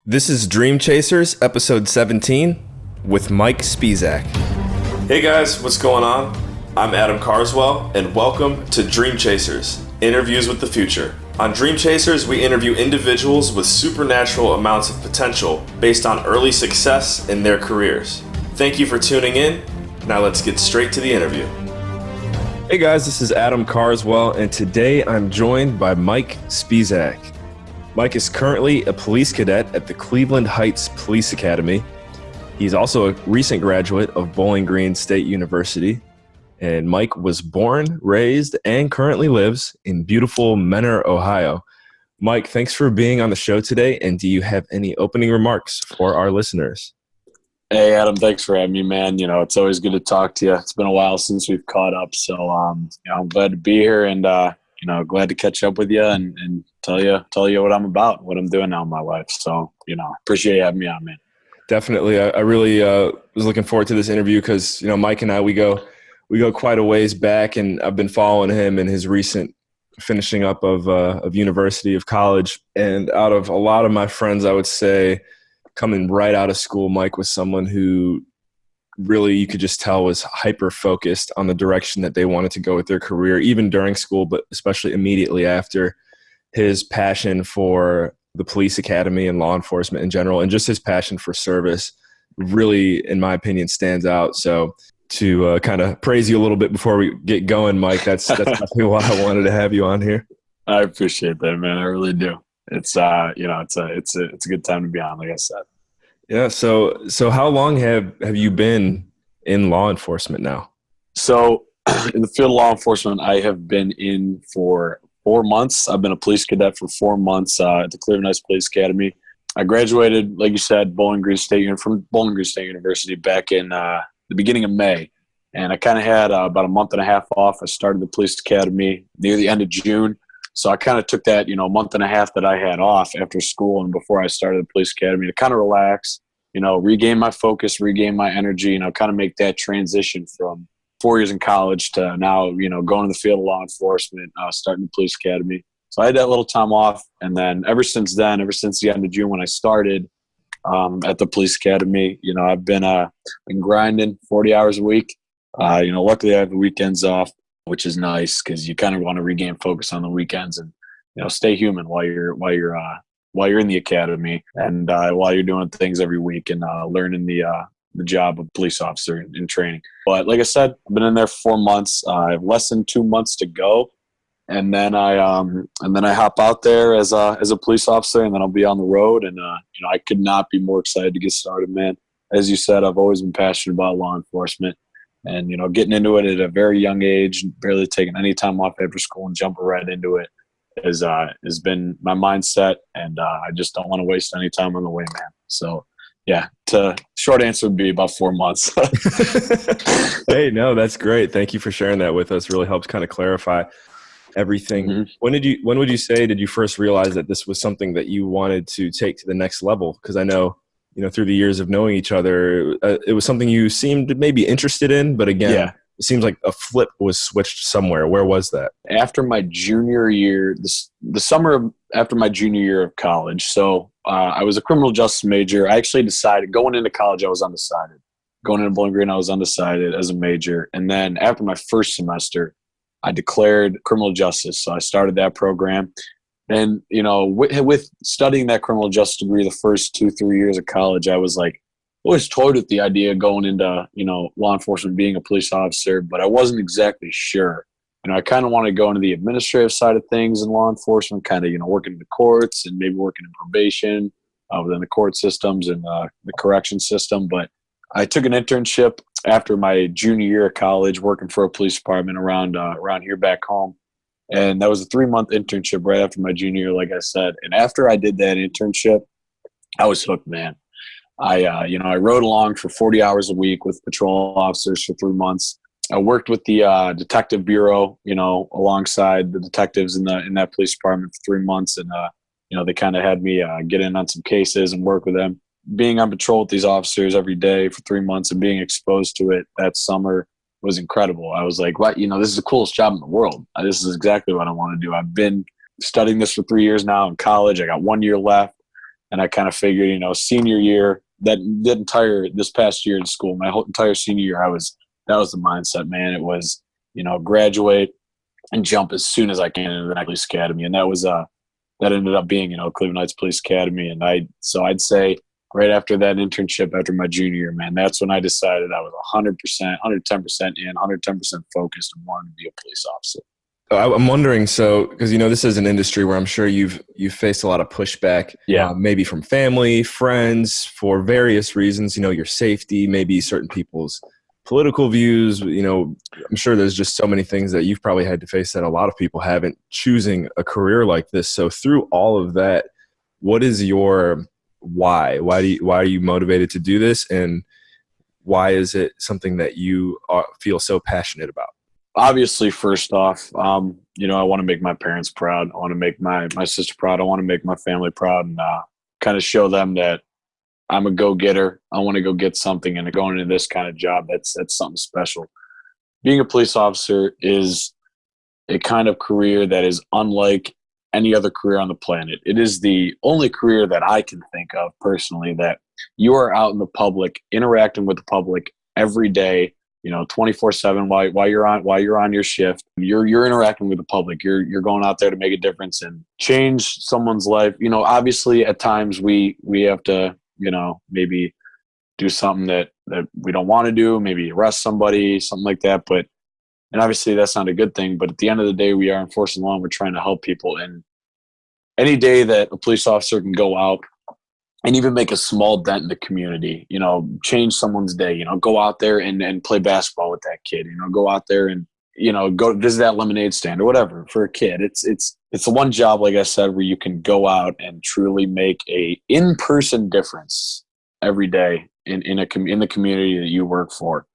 This is Dream Chasers, episode 17, with Mike Spisak. Hey guys, what's going on? I'm Adam Carswell, and welcome to Dream Chasers, Interviews with the Future. On Dream Chasers, we interview individuals with supernatural amounts of potential based on early success in their careers. Thank you for tuning in. Now let's get straight to the interview. Hey guys, this is Adam Carswell, and today I'm joined by Mike Spisak. Mike is currently a police cadet at the Cleveland Heights Police Academy. He's also a recent graduate of Bowling Green State University. And Mike was born, raised, and currently lives in beautiful Menor, Ohio. Mike, thanks for being on the show today. And do you have any opening remarks for our listeners? Hey, Adam, thanks for having me, man. It's always good to talk to you. It's been a while since we've caught up. So, I'm glad to be here and, glad to catch up with you and tell you what I'm about, what I'm doing now in my life. So, appreciate you having me on, man. Definitely. I really was looking forward to this interview because, Mike and I, we go quite a ways back, and I've been following him in his recent finishing up of university, of college. And out of a lot of my friends, I would say coming right out of school, Mike was someone who really you could just tell was hyper-focused on the direction that they wanted to go with their career, even during school, but especially immediately after. His passion for the police academy and law enforcement in general, and just his passion for service really, in my opinion, stands out. So to kind of praise you a little bit before we get going, Mike, that's definitely why I wanted to have you on here. I appreciate that, man. I really do. It's it's a good time to be on, like I said. Yeah. So how long have you been in law enforcement now? So in the field of law enforcement, I have been in for 4 months. I've been a police cadet for 4 months at the Cleveland Heights Police Academy. I graduated, like you said, from Bowling Green State University back in the beginning of May. And I kind of had about a month and a half off. I started the police academy near the end of June. So I kind of took that, month and a half that I had off after school and before I started the police academy to kind of relax, regain my focus, regain my energy, kind of make that transition from 4 years in college to now, going to the field of law enforcement, starting the police academy. So I had that little time off. And then ever since the end of June when I started at the police academy, I've been grinding 40 hours a week. Luckily I have the weekends off, which is nice because you kind of want to regain focus on the weekends and, stay human while you're in the academy and while you're doing things every week and learning the job of police officer in training. But like I said, I've been in there for 4 months. I have less than 2 months to go. And then I hop out there as a police officer, and then I'll be on the road. And, I could not be more excited to get started, man. As you said, I've always been passionate about law enforcement and, getting into it at a very young age, barely taking any time off after school and jumping right into it has been my mindset. And I just don't want to waste any time on the way, man. So, yeah, short answer would be about 4 months. Hey, no, that's great. Thank you for sharing that with us. Really helps kind of clarify everything. Mm-hmm. When would you say did you first realize that this was something that you wanted to take to the next level? Because I know, through the years of knowing each other, it was something you seemed maybe interested in, but again, yeah. It seems like a flip was switched somewhere. Where was that? After my junior year, the summer after my junior year of college. So I was a criminal justice major. I actually decided going into college, I was undecided. Going into Bowling Green, I was undecided as a major. And then after my first semester, I declared criminal justice. So I started that program. And, with studying that criminal justice degree the first 2-3 years of college, I was like, always toyed with the idea of going into, law enforcement, being a police officer, but I wasn't exactly sure. I kind of wanted to go into the administrative side of things in law enforcement, kind of, working in the courts and maybe working in probation within the court systems and the correction system. But I took an internship after my junior year of college working for a police department around here back home. And that was a 3-month internship right after my junior year, like I said. And after I did that internship, I was hooked, man. I rode along for 40 hours a week with patrol officers for 3 months. I worked with the detective bureau, alongside the detectives in that police department for 3 months. And, they kind of had me get in on some cases and work with them. Being on patrol with these officers every day for 3 months and being exposed to it that summer was incredible. I was like, what? This is the coolest job in the world. This is exactly what I want to do. I've been studying this for 3 years now in college. I got 1 year left. And I kind of figured, senior year, this past year in school, my whole entire senior year, that was the mindset, man. It was, graduate and jump as soon as I can into the police academy. And that ended up being, Cleveland Heights Police Academy. And so I'd say right after that internship, after my junior year, man, that's when I decided I was 100%, 110% in, 110% focused and wanted to be a police officer. I'm wondering, so because this is an industry where I'm sure you've faced a lot of pushback, maybe from family, friends, for various reasons. Your safety, maybe certain people's political views. I'm sure there's just so many things that you've probably had to face that a lot of people haven't, choosing a career like this. So through all of that, what is your why? Why are you motivated to do this, and why is it something that you feel so passionate about? Obviously, first off, I want to make my parents proud. I want to make my sister proud. I want to make my family proud, and kind of show them that I'm a go-getter. I want to go get something, and going into this kind of job, that's something special. Being a police officer is a kind of career that is unlike any other career on the planet. It is the only career that I can think of personally that you are out in the public, interacting with the public every day, 24/7 while you're on your shift. You're interacting with the public. You're going out there to make a difference and change someone's life. Obviously at times we have to, maybe do something that we don't want to do, maybe arrest somebody, something like that. And obviously that's not a good thing. But at the end of the day, we are enforcing law and we're trying to help people. And any day that a police officer can go out and even make a small dent in the community, change someone's day, go out there and play basketball with that kid, go out there and, go visit that lemonade stand or whatever for a kid. It's the one job, like I said, where you can go out and truly make a in-person difference every day in the community that you work for.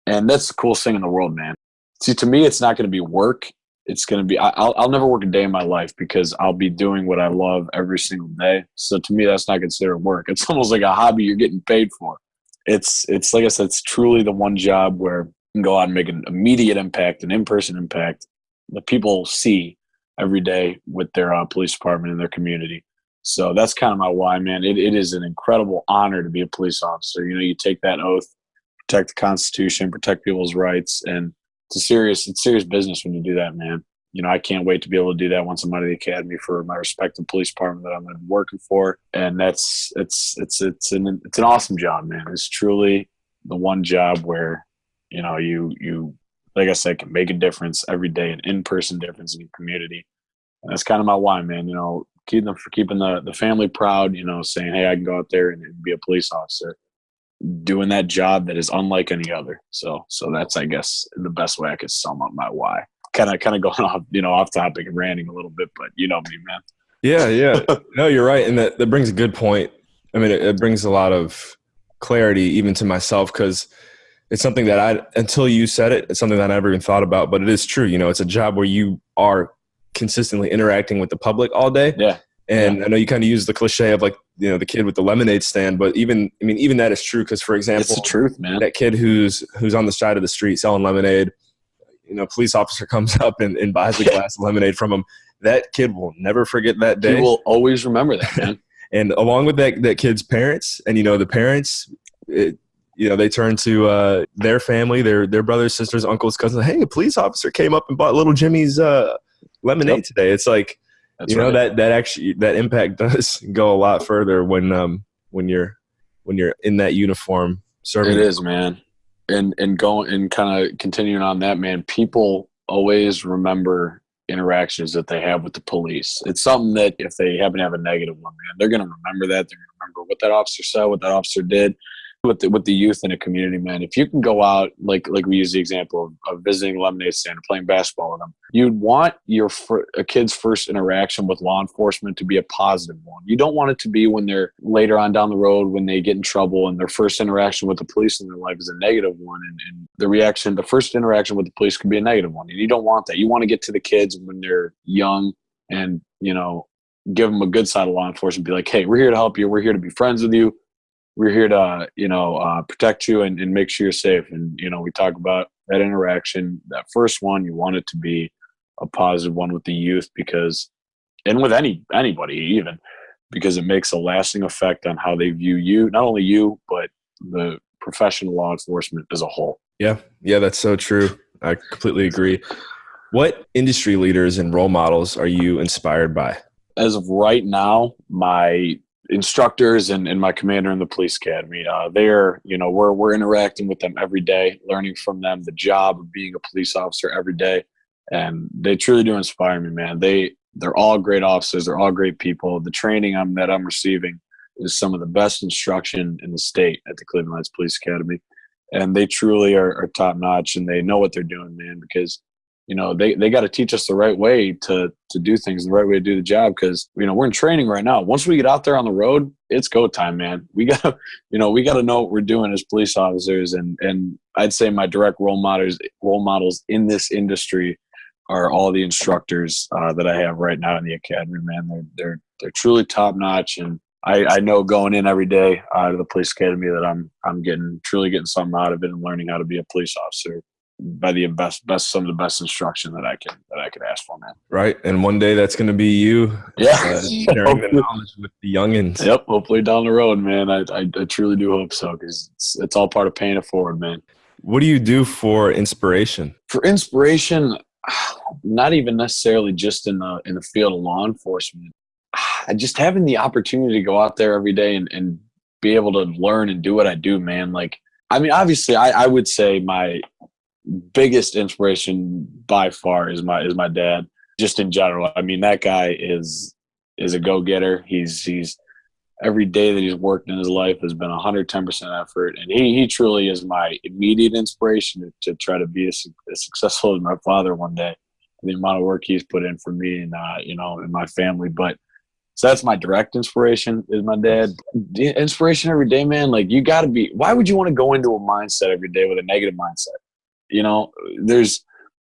And that's the coolest thing in the world, man. See, to me, it's not going to be work. It's going to be, I'll never work a day in my life because I'll be doing what I love every single day. So to me, that's not considered work. It's almost like a hobby you're getting paid for. It's like I said, it's truly the one job where you can go out and make an immediate impact, an in-person impact that people see every day with their police department and their community. So that's kind of my why, man. It is an incredible honor to be a police officer. You take that oath, protect the Constitution, protect people's rights, and it's serious business when you do that, man. I can't wait to be able to do that once I'm out of the academy for my respective police department that I'm going to be working for. And it's an awesome job, man. It's truly the one job where, you like I said, can make a difference every day, an in-person difference in your community. And that's kind of my why, man. Keeping the family proud, saying, hey, I can go out there and be a police officer, doing that job that is unlike any other. So that's, I guess, the best way I could sum up my why. Kind of going off, off topic and ranting a little bit, but you know me, man. Yeah. No, you're right. And that brings a good point. I mean, it brings a lot of clarity even to myself, because it's something that until you said it, it's something that I never even thought about, but it is true. It's a job where you are consistently interacting with the public all day. Yeah. And I know you kind of use the cliche of like, the kid with the lemonade stand, but even that is true. Cause for example, it's the truth, man. That kid who's on the side of the street selling lemonade, police officer comes up and buys a glass of lemonade from him. That kid will never forget that day. He will always remember that, man. And along with that kid's parents, and the parents, they turn to their family, their brothers, sisters, uncles, cousins. Hey, a police officer came up and bought little Jimmy's lemonade today. It's like, that's right. that impact does go a lot further when you're in that uniform serving. It is, man. And going and kind of continuing on that, man, people always remember interactions that they have with the police. It's something that if they happen to have a negative one, man, they're going to remember that. They're going to remember what that officer said, what that officer did with the youth in a community, man. If you can go out, like we use the example of visiting a lemonade stand or playing basketball with them, you'd want a kid's first interaction with law enforcement to be a positive one. You don't want it to be when they're later on down the road, when they get in trouble and their first interaction with the police in their life is a negative one. And the first interaction with the police can be a negative one. And you don't want that. You want to get to the kids when they're young and, give them a good side of law enforcement. Be like, hey, we're here to help you. We're here to be friends with you. We're here to, protect you and make sure you're safe. And, we talk about that interaction, that first one, you want it to be a positive one with the youth and with anybody even, because it makes a lasting effect on how they view you, not only you, but the professional law enforcement as a whole. Yeah, that's so true. I completely agree. What industry leaders and role models are you inspired by? As of right now, my instructors and my commander in the police academy, they're, we're interacting with them every day, learning from them the job of being a police officer every day. And they truly do inspire me, man. They're all great officers. They're all great people. The training that I'm receiving is some of the best instruction in the state at the Cleveland Heights Police Academy. And they truly are top notch, and they know what they're doing, man, because they got to teach us the right way to do things, the right way to do the job. Because, we're in training right now. Once we get out there on the road, it's go time, man. We got to know what we're doing as police officers. And I'd say my direct role models in this industry are all the instructors that I have right now in the academy, man. They're truly top notch. And I know going in every day to the police academy that I'm truly getting something out of it and learning how to be a police officer by the some of the best instruction that I could ask for, man. Right, and one day that's going to be you, sharing the knowledge with the youngins. Yep, hopefully down the road, man. I truly do hope so, because it's all part of paying it forward, man. What do you do for inspiration? For inspiration, not even necessarily just in the field of law enforcement. Just having the opportunity to go out there every day and be able to learn and do what I do, man. Like, I mean, obviously, I would say my biggest inspiration by far is my dad, just in general. I mean, that guy is a go-getter. He's every day that he's worked in his life has been 110% effort. And he truly is my immediate inspiration to try to be as successful as my father one day. The amount of work he's put in for me and, and my family. But so that's my direct inspiration is my dad. The inspiration every day, man, like you got to be, why would you want to go into a mindset every day with a negative mindset?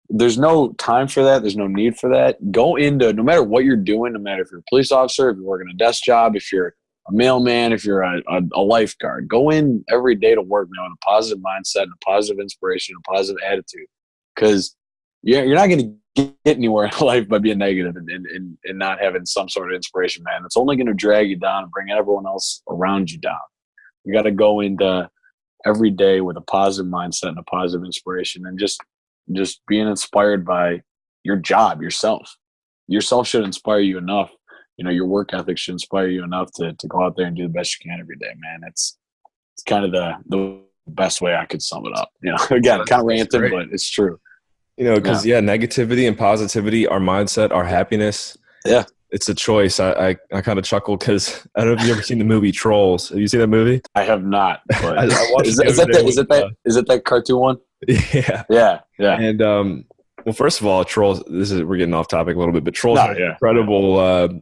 There's no time for that. There's no need for that. Go into, no matter what you're doing, no matter if you're a police officer, if you're working a desk job, if you're a mailman, if you're a lifeguard, go in every day to work, man, with a positive mindset and a positive inspiration, a positive attitude. Because you're not going to get anywhere in life by being negative and not having some sort of inspiration, man. It's only going to drag you down and bring everyone else around you down. You got to go into every day with a positive mindset and a positive inspiration, and just being inspired by your job, yourself. Yourself should inspire you enough. Your work ethic should inspire you enough to go out there and do the best you can every day, man. It's kind of the best way I could sum it up. Again, kind of ranting, but it's true. Because negativity and positivity, our mindset, our happiness. Yeah. It's a choice. I kind of chuckle because I don't know if you ever seen the movie Trolls. Have you seen that movie? I have not. But is it that cartoon one? Yeah. Yeah. And well, first of all, Trolls. We're getting off topic a little bit, but Trolls are incredible.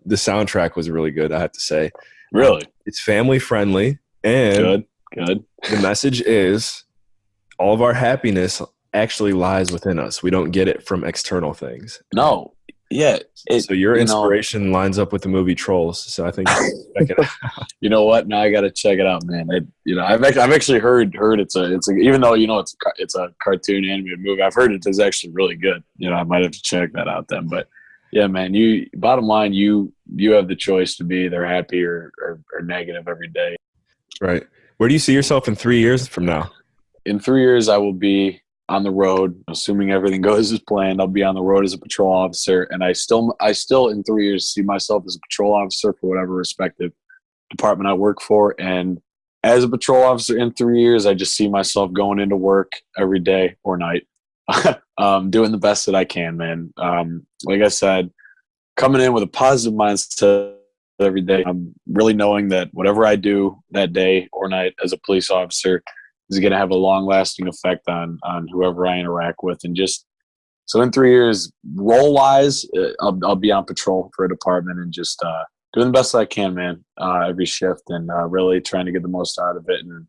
The soundtrack was really good, I have to say. Really, it's family friendly, and good. The message is all of our happiness actually lies within us. We don't get it from external things. No. Yeah. So your inspiration lines up with the movie Trolls. So I think check it out. You know what? Now I got to check it out, man. I've actually heard it's even though it's a cartoon animated movie, I've heard it is actually really good. I might have to check that out then. But yeah, man, bottom line, you have the choice to be either happy or negative every day. Right. Where do you see yourself in 3 years from now? In 3 years, I will be on the road, assuming everything goes as planned. I'll be on the road as a patrol officer, and I still in 3 years see myself as a patrol officer for whatever respective department I work for. And as a patrol officer in 3 years, I just see myself going into work every day or night, doing the best that I can, man. Like I said, coming in with a positive mindset every day. I'm really knowing that whatever I do that day or night as a police officer is going to have a long-lasting effect on whoever I interact with. And just so in 3 years, role-wise, I'll be on patrol for a department and just doing the best I can, man, every shift, and really trying to get the most out of it and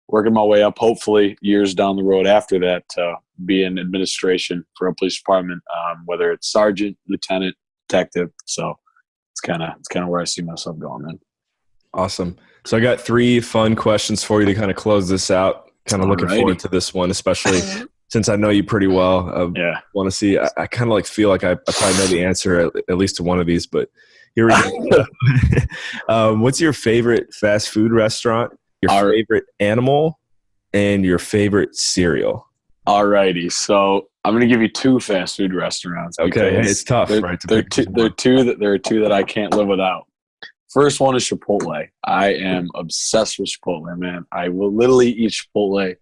working my way up, hopefully years down the road after that, to be in administration for a police department, whether it's sergeant, lieutenant, detective. So it's kind of where I see myself going, man. Awesome. So I got 3 fun questions for you to kind of close this out. Kind of looking forward to this one, especially since I know you pretty well. Want to see, I kind of feel like I probably know the answer at least to one of these, but Here we go. What's your favorite fast food restaurant, your favorite animal, and your favorite cereal? Alrighty, so I'm gonna give you two fast food restaurants. Okay, it's tough, right? There are two that I can't live without. First one is Chipotle. I am obsessed with Chipotle, man. I will literally eat Chipotle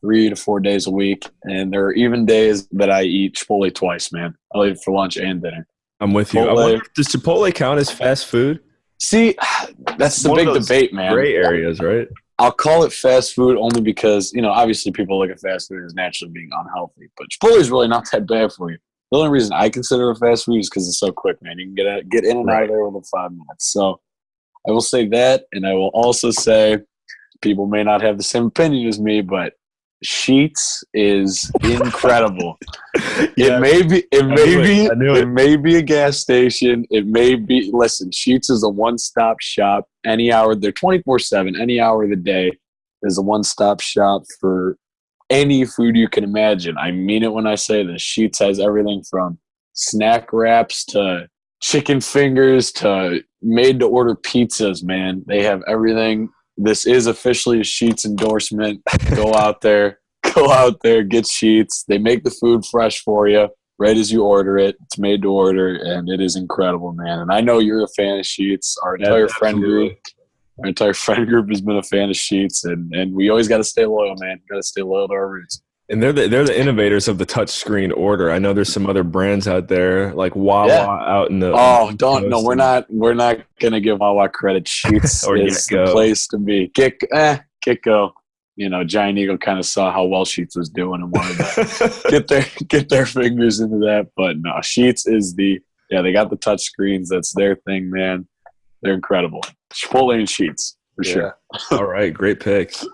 3 to 4 days a week, and there are even days that I eat Chipotle twice, man. I'll eat it for lunch and dinner. I'm with you. I wonder, does Chipotle count as fast food? See, that's the big debate, man. Gray areas, right? I'll call it fast food only because, obviously people look at fast food as naturally being unhealthy. But Chipotle is really not that bad for you. The only reason I consider it fast food is because it's so quick, man. You can get in and out of there within 5 minutes. So I will say that, and I will also say people may not have the same opinion as me, but Sheetz is incredible. It may be a gas station. It may be. Listen, Sheetz is a one-stop shop. Any hour, they're 24/7. Any hour of the day is a one-stop shop for any food you can imagine. I mean it when I say this. Sheetz has everything from snack wraps to chicken fingers to made-to-order pizzas. Man, they have everything. This is officially a Sheetz endorsement. Go out there, get Sheetz. They make the food fresh for you right as you order it. It's made to order, and it is incredible, man. And I know you're a fan of Sheetz. Our entire friend group has been a fan of Sheetz, and we always got to stay loyal, man. Got to stay loyal to our roots. And they're the innovators of the touchscreen order. I know there's some other brands out there like Wawa out in the. Oh, we're not gonna give Wawa credit. Sheetz is the place to be. Kitco. Giant Eagle kind of saw how well Sheetz was doing and wanted to get their fingers into that. But no, Sheetz is they got the touch screens. That's their thing, man. They're incredible. Chipotle and Sheetz for sure. All right, great picks.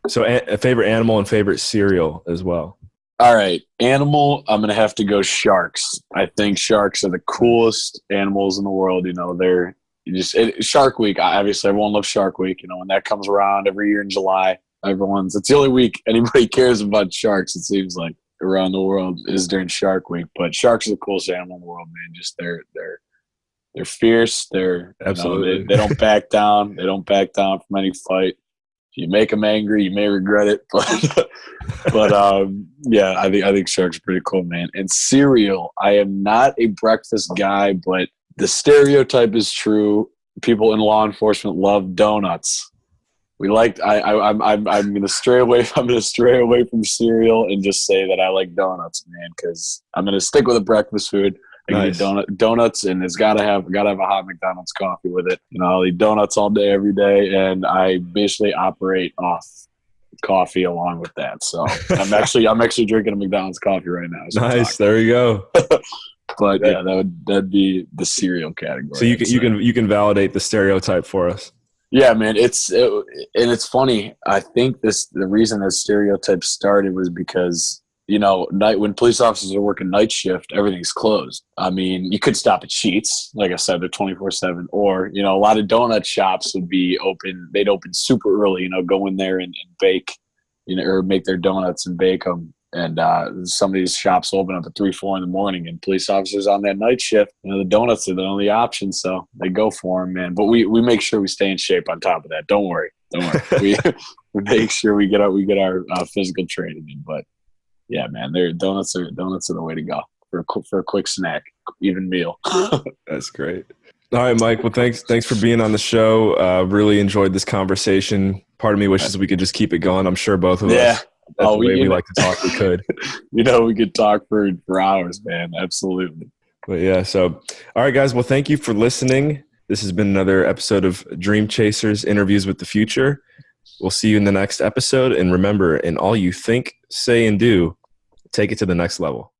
So a favorite animal and favorite cereal as well. All right, animal, I'm going to have to go sharks. I think sharks are the coolest animals in the world. Shark Week, obviously everyone loves Shark Week. When that comes around every year in July, it's the only week anybody cares about sharks, it seems like, around the world is during Shark Week. But sharks are the coolest animal in the world, man. Just they're fierce. They're absolutely they don't back down. They don't back down from any fight. If you make them angry, you may regret it. But I think sharks are pretty cool, man. And cereal, I am not a breakfast guy, but the stereotype is true. People in law enforcement love donuts. I'm gonna stray away. I'm gonna stray away from cereal and just say that I like donuts, man. Because I'm gonna stick with a breakfast food. I eat donuts, and it's gotta have a hot McDonald's coffee with it. I'll eat donuts all day, every day, and I basically operate off coffee along with that. So I'm actually drinking a McDonald's coffee right now. Nice, there you go. But that'd be the cereal category. So you can validate the stereotype for us. Yeah, man. It's funny. I think the reason that stereotype started was because when police officers are working night shift, everything's closed. I mean, you could stop at Sheetz, like I said, they're 24/7, or a lot of donut shops would be open. They'd open super early. Go in there and bake, or make their donuts and bake them. And some of these shops open up at 3, 4 in the morning, and police officers on that night shift, the donuts are the only option, so they go for them, man. But we make sure we stay in shape on top of that. Don't worry. we make sure we get our physical training in. But yeah, man, donuts are the way to go for a quick snack, even meal. That's great. All right, Mike. Well, thanks for being on the show. Really enjoyed this conversation. Part of me wishes we could just keep it going. I'm sure both of us. That's the way we like to talk. We could. We could talk for hours, man. Absolutely. But yeah, so all right, guys. Well, thank you for listening. This has been another episode of Dream Chasers Interviews with the Future. We'll see you in the next episode. And remember, in all you think, say, and do, take it to the next level.